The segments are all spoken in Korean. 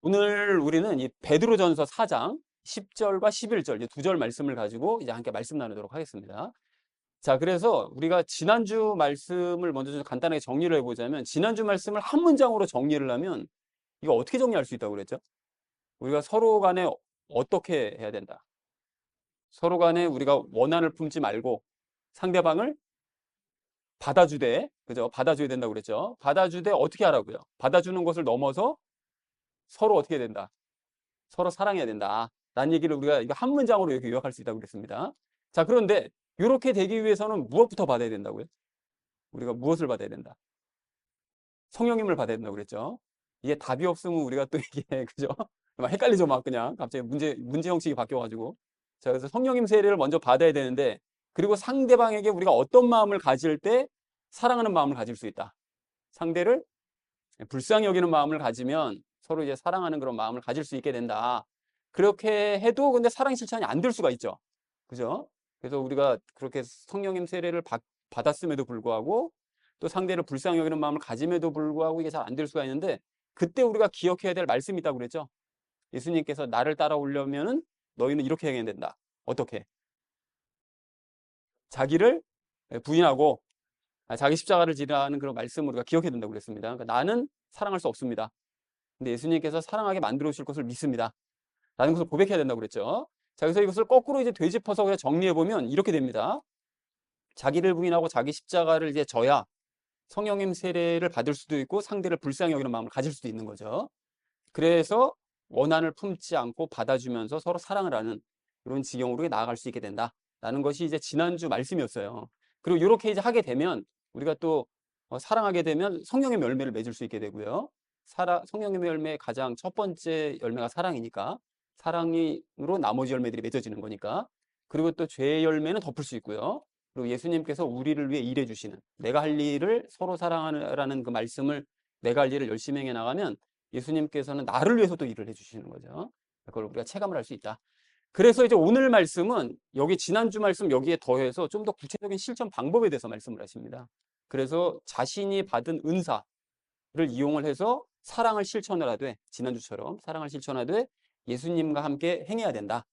오늘 우리는 이 베드로전서 4장 10절과 11절 두 절 말씀을 가지고 이제 함께 말씀 나누도록 하겠습니다. 자, 그래서 우리가 지난주 말씀을 먼저 좀 간단하게 정리를 해보자면, 지난주 말씀을 한 문장으로 정리를 하면 이거 어떻게 정리할 수 있다고 그랬죠? 우리가 서로 간에 어떻게 해야 된다. 서로 간에 우리가 원한을 품지 말고 상대방을 받아주되, 그죠? 받아줘야 된다고 그랬죠? 받아주되 어떻게 하라고요? 받아주는 것을 넘어서 서로 어떻게 해야 된다? 서로 사랑해야 된다. 라는 얘기를 우리가 이거 한 문장으로 이렇게 요약할 수 있다고 그랬습니다. 자, 그런데 이렇게 되기 위해서는 무엇부터 받아야 된다고요? 우리가 무엇을 받아야 된다? 성령님을 받아야 된다고 그랬죠. 이게 답이 없으면 우리가 또 이게 그죠? 막 헷갈리죠, 막 그냥 갑자기 문제 형식이 바뀌어가지고. 자, 그래서 성령님 세례를 먼저 받아야 되는데, 그리고 상대방에게 우리가 어떤 마음을 가질 때 사랑하는 마음을 가질 수 있다. 상대를 불쌍히 여기는 마음을 가지면 서로 이제 사랑하는 그런 마음을 가질 수 있게 된다. 그렇게 해도 근데 사랑 실천이 안 될 수가 있죠. 그죠? 그래서 우리가 그렇게 성령님 세례를 받았음에도 불구하고 또 상대를 불쌍히 여기는 마음을 가짐에도 불구하고 이게 잘 안 될 수가 있는데, 그때 우리가 기억해야 될 말씀이 있다고 그랬죠. 예수님께서 나를 따라오려면은 너희는 이렇게 해야 된다. 어떻게? 자기를 부인하고 자기 십자가를 지라는 그런 말씀을 우리가 기억해야 된다고 그랬습니다. 그러니까 나는 사랑할 수 없습니다. 근데 예수님께서 사랑하게 만들어 주실 것을 믿습니다. 라는 것을 고백해야 된다고 그랬죠. 자, 그래서 이것을 거꾸로 이제 되짚어서 그냥 정리해 보면 이렇게 됩니다. 자기를 부인하고 자기 십자가를 이제 져야 성령님 세례를 받을 수도 있고 상대를 불쌍히 여기는 마음을 가질 수도 있는 거죠. 그래서 원한을 품지 않고 받아주면서 서로 사랑을 하는 이런 지경으로 나아갈 수 있게 된다라는 것이 이제 지난주 말씀이었어요. 그리고 이렇게 이제 하게 되면 우리가 또 사랑하게 되면 성령의 열매를 맺을 수 있게 되고요. 성령의 열매의 가장 첫 번째 열매가 사랑이니까 사랑으로 나머지 열매들이 맺어지는 거니까. 그리고 또 죄의 열매는 덮을 수 있고요. 그리고 예수님께서 우리를 위해 일해 주시는, 내가 할 일을 서로 사랑하라는 그 말씀을, 내가 할 일을 열심히 해 나가면 예수님께서는 나를 위해서 또 일을 해주시는 거죠. 그걸 우리가 체감을 할 수 있다. 그래서 이제 오늘 말씀은 여기 지난주 말씀 여기에 더해서 좀 더 구체적인 실천 방법에 대해서 말씀을 하십니다. 그래서 자신이 받은 은사를 이용을 해서 사랑을 실천을 하되, 지난주처럼 사랑을 실천하되 예수님과 함께 행해야 된다.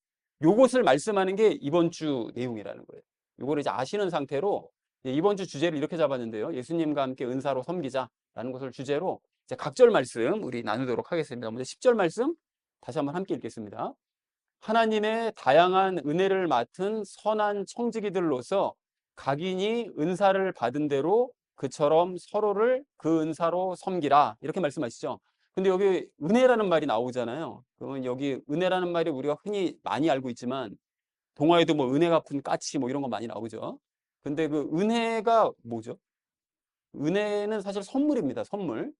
요것을 말씀하는 게 이번 주 내용이라는 거예요. 요거를 이제 아시는 상태로 이번 주 주제를 이렇게 잡았는데요. 예수님과 함께 은사로 섬기자라는 것을 주제로 이제 각절 말씀 우리 나누도록 하겠습니다. 먼저 10절 말씀 다시 한번 함께 읽겠습니다. 하나님의 다양한 은혜를 맡은 선한 청지기들로서 각인이 은사를 받은 대로 그처럼 서로를 그 은사로 섬기라, 이렇게 말씀하시죠. 근데 여기 은혜라는 말이 나오잖아요. 그러면 여기 은혜라는 말이 우리가 흔히 많이 알고 있지만 동화에도 뭐 은혜 갚은 까치 뭐 이런 거 많이 나오죠. 근데 그 은혜가 뭐죠? 은혜는 사실 선물입니다. 선물.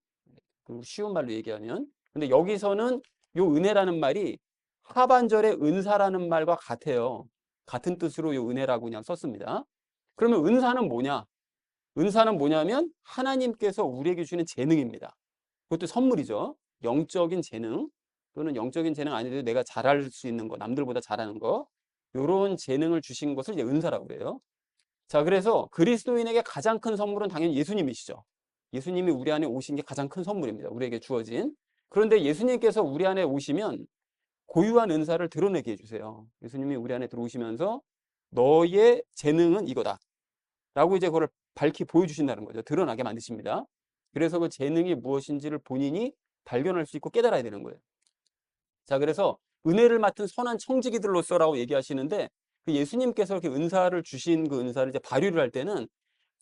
그 쉬운 말로 얘기하면. 근데 여기서는 요 은혜라는 말이 하반절의 은사라는 말과 같아요. 같은 뜻으로 요 은혜라고 그냥 썼습니다. 그러면 은사는 뭐냐? 은사는 뭐냐면 하나님께서 우리에게 주시는 재능입니다. 그것도 선물이죠. 영적인 재능, 또는 영적인 재능 아니더라도 내가 잘할 수 있는 거, 남들보다 잘하는 거, 요런 재능을 주신 것을 이제 은사라고 그래요. 자, 그래서 그리스도인에게 가장 큰 선물은 당연히 예수님이시죠. 예수님이 우리 안에 오신 게 가장 큰 선물입니다. 우리에게 주어진. 그런데 예수님께서 우리 안에 오시면 고유한 은사를 드러내게 해주세요. 예수님이 우리 안에 들어오시면서 너의 재능은 이거다 라고 이제 그걸 밝히 보여주신다는 거죠. 드러나게 만드십니다. 그래서 그 재능이 무엇인지를 본인이 발견할 수 있고 깨달아야 되는 거예요. 자, 그래서 은혜를 맡은 선한 청지기들로서라고 얘기하시는데, 그 예수님께서 이렇게 은사를 주신 그 은사를 이제 발휘를 할 때는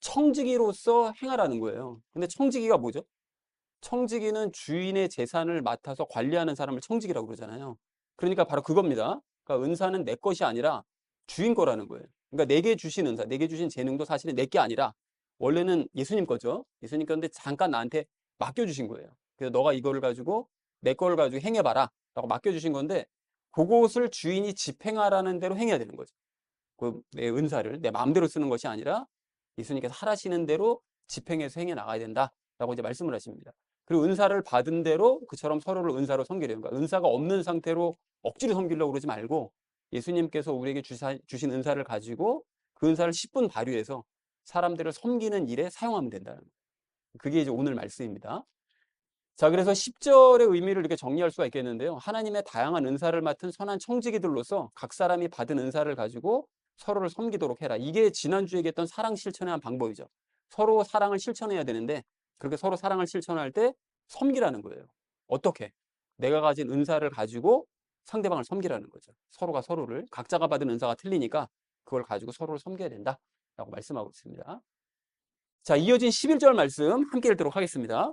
청지기로서 행하라는 거예요. 근데 청지기가 뭐죠? 청지기는 주인의 재산을 맡아서 관리하는 사람을 청지기라고 그러잖아요. 그러니까 바로 그겁니다. 그러니까 은사는 내 것이 아니라 주인 거라는 거예요. 그러니까 내게 주신 은사, 내게 주신 재능도 사실은 내 게 아니라 원래는 예수님 거죠. 예수님 건데 잠깐 나한테 맡겨주신 거예요. 그래서 너가 이거를 가지고 내 거를 가지고 행해봐라 라고 맡겨주신 건데, 그것을 주인이 집행하라는 대로 행해야 되는 거죠. 그 내 은사를 내 마음대로 쓰는 것이 아니라 예수님께서 하라시는 대로 집행해서 행해 나가야 된다라고 이제 말씀을 하십니다. 그리고 은사를 받은 대로 그처럼 서로를 은사로 섬기려는 거야. 은사가 없는 상태로 억지로 섬기려고 그러지 말고 예수님께서 우리에게 주신 은사를 가지고 그 은사를 10분 발휘해서 사람들을 섬기는 일에 사용하면 된다는 거예요. 그게 이제 오늘 말씀입니다. 자, 그래서 10절의 의미를 이렇게 정리할 수가 있겠는데요. 하나님의 다양한 은사를 맡은 선한 청지기들로서 각 사람이 받은 은사를 가지고 서로를 섬기도록 해라. 이게 지난주에 얘기했던 사랑 실천의 한 방법이죠. 서로 사랑을 실천해야 되는데 그렇게 서로 사랑을 실천할 때 섬기라는 거예요. 어떻게? 내가 가진 은사를 가지고 상대방을 섬기라는 거죠. 서로가 서로를 각자가 받은 은사가 틀리니까 그걸 가지고 서로를 섬겨야 된다라고 말씀하고 있습니다. 자, 이어진 11절 말씀 함께 읽도록 하겠습니다.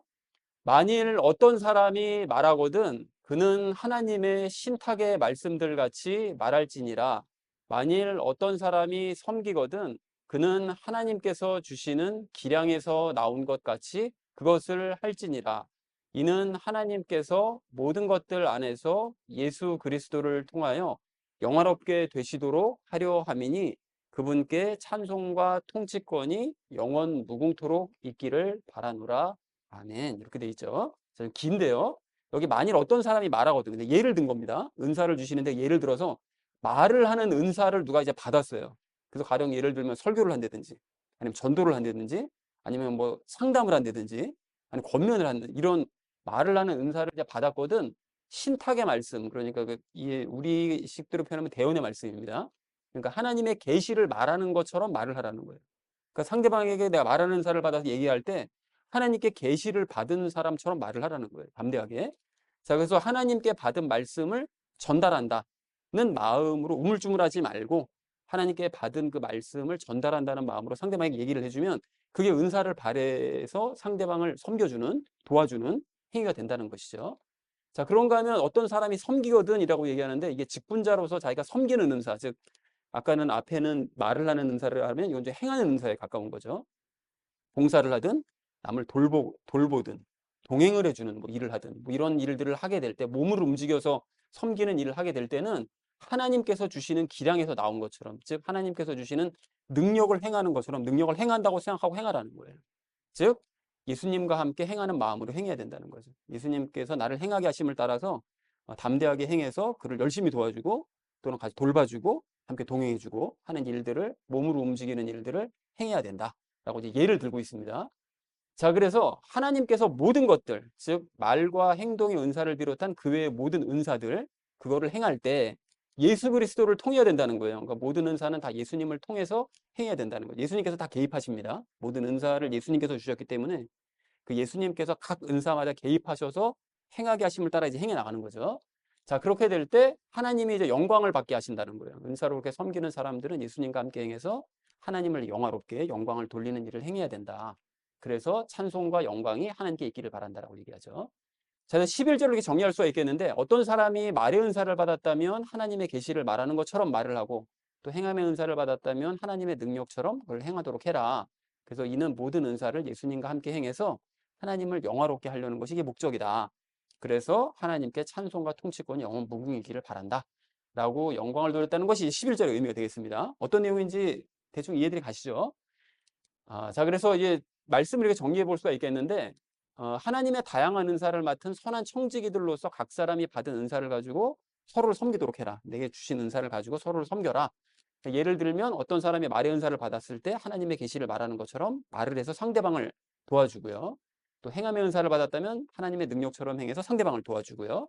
만일 어떤 사람이 말하거든 그는 하나님의 신탁의 말씀들 같이 말할지니라. 만일 어떤 사람이 섬기거든 그는 하나님께서 주시는 기량에서 나온 것 같이 그것을 할지니라. 이는 하나님께서 모든 것들 안에서 예수 그리스도를 통하여 영화롭게 되시도록 하려 함이니 그분께 찬송과 통치권이 영원 무궁토록 있기를 바라노라. 아멘. 이렇게 돼 있죠. 자, 긴데요. 여기 만일 어떤 사람이 말하거든요. 근데 예를 든 겁니다. 은사를 주시는데 예를 들어서 말을 하는 은사를 누가 이제 받았어요. 그래서 가령 예를 들면 설교를 한다든지 아니면 전도를 한다든지 아니면 뭐 상담을 한다든지 아니면 권면을 한다든지 이런 말을 하는 은사를 이제 받았거든. 신탁의 말씀, 그러니까 우리 식대로 표현하면 대언의 말씀입니다. 그러니까 하나님의 계시를 말하는 것처럼 말을 하라는 거예요. 그러니까 상대방에게 내가 말하는 은사를 받아서 얘기할 때 하나님께 계시를 받은 사람처럼 말을 하라는 거예요. 담대하게. 자, 그래서 하나님께 받은 말씀을 전달한다는 마음으로 우물쭈물하지 말고 하나님께 받은 그 말씀을 전달한다는 마음으로 상대방에게 얘기를 해주면 그게 은사를 발휘해서 상대방을 섬겨주는, 도와주는 행위가 된다는 것이죠. 자, 그런가 하면 어떤 사람이 섬기거든이라고 얘기하는데 이게 직분자로서 자기가 섬기는 은사, 즉 아까는 앞에는 말을 하는 은사를 하면 이건 이제 행하는 은사에 가까운 거죠. 봉사를 하든 남을 돌보든 동행을 해주는 뭐 일을 하든 뭐 이런 일들을 하게 될 때 몸을 움직여서 섬기는 일을 하게 될 때는 하나님께서 주시는 기량에서 나온 것처럼, 즉 하나님께서 주시는 능력을 행하는 것처럼 능력을 행한다고 생각하고 행하라는 거예요. 즉 예수님과 함께 행하는 마음으로 행해야 된다는 거죠. 예수님께서 나를 행하게 하심을 따라서 담대하게 행해서 그를 열심히 도와주고 또는 같이 돌봐주고 함께 동행해주고 하는 일들을, 몸으로 움직이는 일들을 행해야 된다라고 이제 예를 들고 있습니다. 자, 그래서 하나님께서 모든 것들, 즉 말과 행동의 은사를 비롯한 그 외의 모든 은사들, 그거를 행할 때 예수 그리스도를 통해야 된다는 거예요. 그러니까 모든 은사는 다 예수님을 통해서 행해야 된다는 거예요. 예수님께서 다 개입하십니다. 모든 은사를 예수님께서 주셨기 때문에 그 예수님께서 각 은사마다 개입하셔서 행하게 하심을 따라 이제 행해 나가는 거죠. 자, 그렇게 될 때 하나님이 이제 영광을 받게 하신다는 거예요. 은사로 그렇게 섬기는 사람들은 예수님과 함께 행해서 하나님을 영화롭게 영광을 돌리는 일을 행해야 된다. 그래서 찬송과 영광이 하나님께 있기를 바란다라고 얘기하죠. 자, 11절을 이렇게 정리할 수가 있겠는데 어떤 사람이 말의 은사를 받았다면 하나님의 계시를 말하는 것처럼 말을 하고 또 행함의 은사를 받았다면 하나님의 능력처럼 그걸 행하도록 해라. 그래서 이는 모든 은사를 예수님과 함께 행해서 하나님을 영화롭게 하려는 것이 이게 목적이다. 그래서 하나님께 찬송과 통치권이 영원 무궁이기를 바란다. 라고 영광을 돌렸다는 것이 11절의 의미가 되겠습니다. 어떤 내용인지 대충 이해들이 가시죠? 자, 그래서 이제 말씀을 이렇게 정리해 볼 수가 있겠는데 하나님의 다양한 은사를 맡은 선한 청지기들로서 각 사람이 받은 은사를 가지고 서로를 섬기도록 해라. 내게 주신 은사를 가지고 서로를 섬겨라. 예를 들면 어떤 사람이 말의 은사를 받았을 때 하나님의 계시를 말하는 것처럼 말을 해서 상대방을 도와주고요. 또 행함의 은사를 받았다면 하나님의 능력처럼 행해서 상대방을 도와주고요.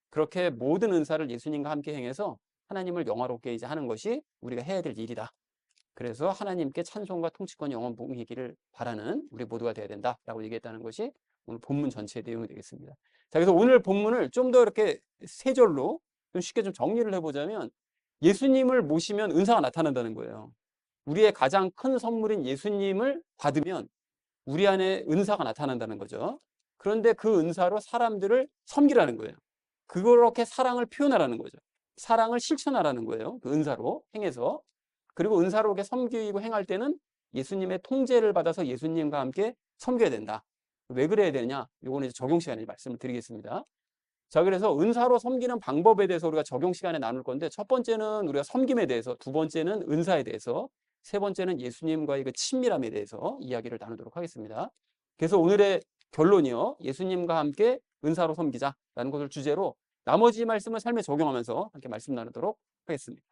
그렇게 모든 은사를 예수님과 함께 행해서 하나님을 영화롭게 이제 하는 것이 우리가 해야 될 일이다. 그래서 하나님께 찬송과 통치권이 영원 무궁이기를 바라는 우리 모두가 되어야 된다라고 얘기했다는 것이 오늘 본문 전체의 내용이 되겠습니다. 자, 그래서 오늘 본문을 좀 더 이렇게 세 절로 좀 쉽게 좀 정리를 해보자면 예수님을 모시면 은사가 나타난다는 거예요. 우리의 가장 큰 선물인 예수님을 받으면 우리 안에 은사가 나타난다는 거죠. 그런데 그 은사로 사람들을 섬기라는 거예요. 그렇게 사랑을 표현하라는 거죠. 사랑을 실천하라는 거예요. 그 은사로 행해서. 그리고 은사로 이렇게 섬기고 행할 때는 예수님의 통제를 받아서 예수님과 함께 섬겨야 된다. 왜 그래야 되느냐? 요거는 이제 적용 시간에 말씀을 드리겠습니다. 자, 그래서 은사로 섬기는 방법에 대해서 우리가 적용 시간에 나눌 건데 첫 번째는 우리가 섬김에 대해서, 두 번째는 은사에 대해서, 세 번째는 예수님과의 그 친밀함에 대해서 이야기를 나누도록 하겠습니다. 그래서 오늘의 결론이요. 예수님과 함께 은사로 섬기자라는 것을 주제로 나머지 말씀을 삶에 적용하면서 함께 말씀 나누도록 하겠습니다.